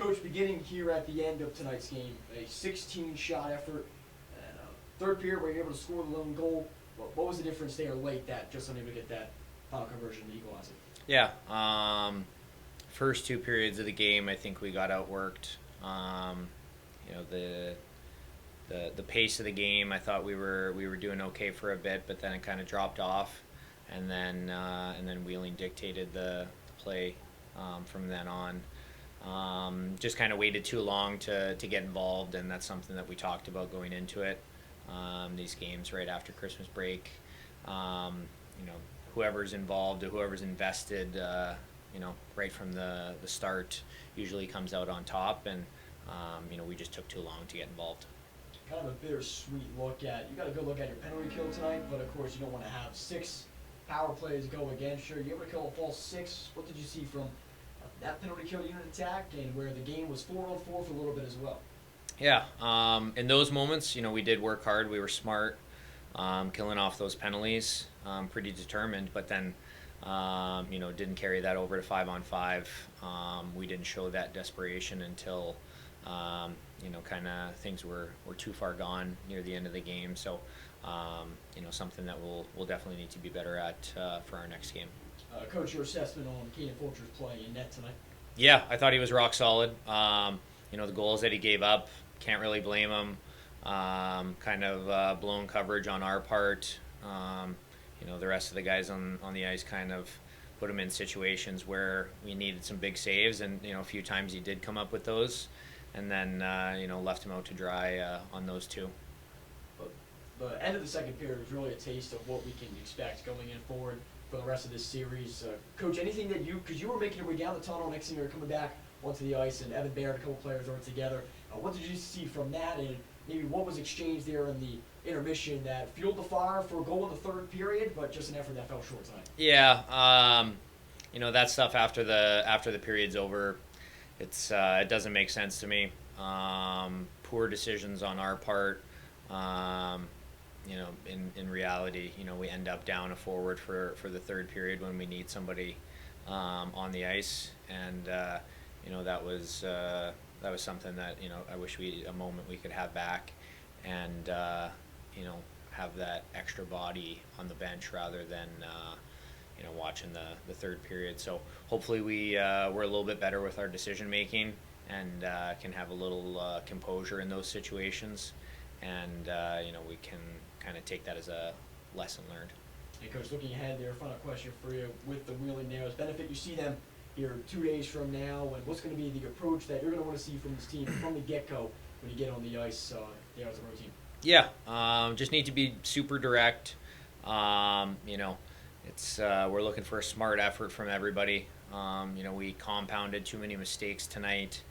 Coach, beginning here at the end of tonight's game, a 16-shot effort, and third period where you're able to score the lone goal. What was the difference there late that just unable to get that final conversion to equalize it? Yeah, first two periods of the game, I think we got outworked. The pace of the game, I thought we were doing okay for a bit, but then it kind of dropped off, and then Wheeling dictated the play from then on. Just kind of waited too long to get involved, and that's something that we talked about going into it. These games right after Christmas break, whoever's involved or whoever's invested, right from the start, usually comes out on top, and we just took too long to get involved. Kind of a bittersweet look at, you got a good look at your penalty kill tonight, but of course you don't want to have 6 power plays go against you. You able to kill a full 6? What did you see from that penalty kill unit attack, and where the game was 4-on-4 for a little bit as well? Yeah, in those moments, we did work hard. We were smart, killing off those penalties, pretty determined, but then, didn't carry that over to 5-on-5. We didn't show that desperation until, kind of things were too far gone near the end of the game. So, something that we'll definitely need to be better at for our next game. Coach, your assessment on Keenan Fulcher's play in net tonight? Yeah, I thought he was rock solid. The goals that he gave up, can't really blame him. Kind of blown coverage on our part. The rest of the guys on the ice kind of put him in situations where we needed some big saves, and a few times he did come up with those, and then left him out to dry on those two. But the end of the second period was really a taste of what we can expect going in forward for the rest of this series. Coach, anything that because you were making your way down the tunnel, next thing you're coming back onto the ice, and Evan Baird, a couple players were together. What did you see from that, and maybe what was exchanged there in the intermission that fueled the fire for a goal in the third period, but just an effort that fell short tonight? Yeah, that stuff after the period's over, it doesn't make sense to me. Poor decisions on our part. In reality, we end up down a forward for the third period when we need somebody on the ice, and that was something that I wish a moment we could have back, and have that extra body on the bench rather than watching the third period. So hopefully we're a little bit better with our decision making, and can have a little composure in those situations, and we can kind of take that as a lesson learned. Hey, Coach, looking ahead there, final question for you with the Wheeling Narrows. Benefit you see them here 2 days from now, and what's going to be the approach that you're going to want to see from this team from the get-go when you get on the ice there as a road team? Yeah, just need to be super direct. It's we're looking for a smart effort from everybody. We compounded too many mistakes tonight,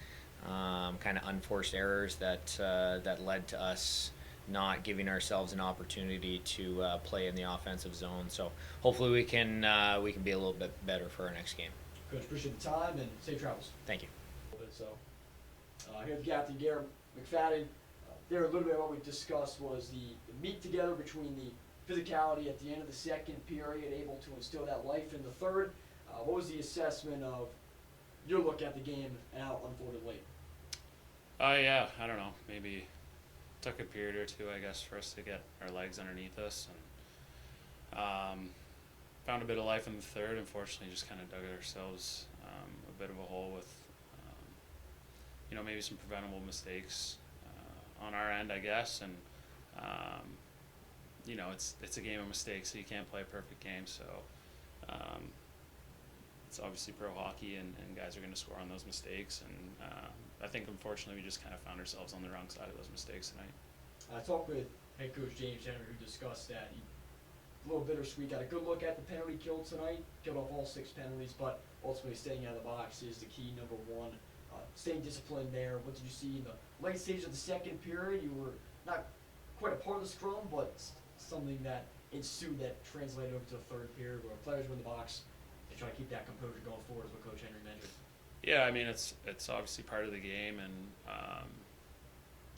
kind of unforced errors that led to us not giving ourselves an opportunity to play in the offensive zone. So hopefully we can be a little bit better for our next game. Coach, appreciate the time and safe travels. Thank you. So here at the Henry and Garrett McFadden, there a little bit of what we discussed was the meet together between the physicality at the end of the second period, able to instill that life in the third. What was the assessment of your look at the game and how it unfolded late? Yeah, I don't know. Maybe took a period or two, I guess, for us to get our legs underneath us, and found a bit of life in the third. Unfortunately, just kind of dug ourselves a bit of a hole with, maybe some preventable mistakes on our end, I guess, and it's a game of mistakes, so you can't play a perfect game. So it's obviously pro hockey, and guys are going to score on those mistakes, and I think unfortunately we just kind of found ourselves on the wrong side of those mistakes tonight. I talked with head coach James Henry, who discussed that. A little bittersweet. Got a good look at the penalty kill tonight. Killed off all 6 penalties, but ultimately staying out of the box is the key, number one. Staying disciplined there. What did you see in the late stage of the second period? You were not quite a part of the scrum, but something that ensued that translated over to the third period where players were in the box. They try to keep that composure going forward, is what Coach Henry mentioned. Yeah, I mean, it's obviously part of the game, and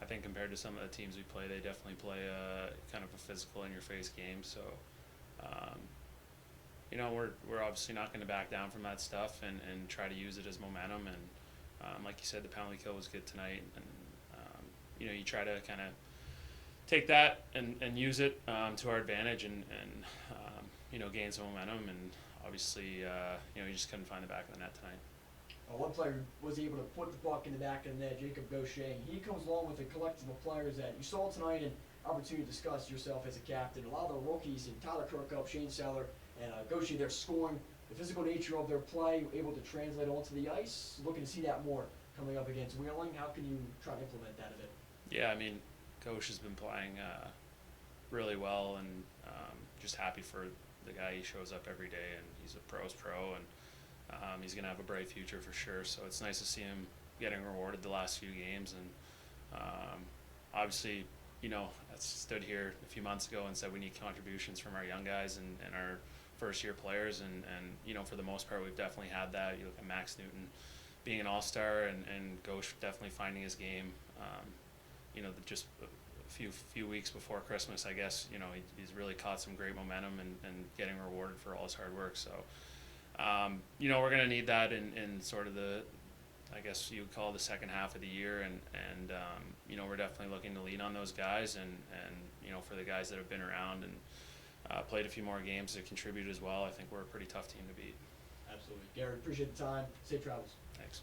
I think compared to some of the teams we play, they definitely play a kind of a physical, in-your-face game. So, we're obviously not going to back down from that stuff and try to use it as momentum. And Like you said, the penalty kill was good tonight, and you know, you try to kind of take that and use it to our advantage, and you know, gain some momentum. And obviously, you know, you just couldn't find the back of the net tonight. One player was able to put the puck in the back of the net, Jacob Gaucher. He comes along with a collective of players that you saw tonight, and opportunity to discuss yourself as a captain. A lot of the rookies, and Tyler Kirkup, Shane Seller, and Gaucher, they're scoring. The physical nature of their play, able to translate onto the ice. Looking to see that more coming up against Wheeling. How can you try to implement that a bit? Yeah, I mean, Coach has been playing really well, and just happy for the guy. He shows up every day, and he's a pro's pro, and he's going to have a bright future for sure. So it's nice to see him getting rewarded the last few games. And obviously, you know, I stood here a few months ago and said we need contributions from our young guys and our first-year players, and you know, for the most part, we've definitely had that. You look at Max Newton being an all-star, and Gauche definitely finding his game. You know, just a few weeks before Christmas, I guess, you know, he's really caught some great momentum and getting rewarded for all his hard work. So, you know, we're going to need that in sort of the, I guess you would call it the second half of the year, and you know, we're definitely looking to lean on those guys, and you know, for the guys that have been around and played a few more games to contribute as well. I think we're a pretty tough team to beat. Absolutely. Garrett, appreciate the time. Safe travels. Thanks.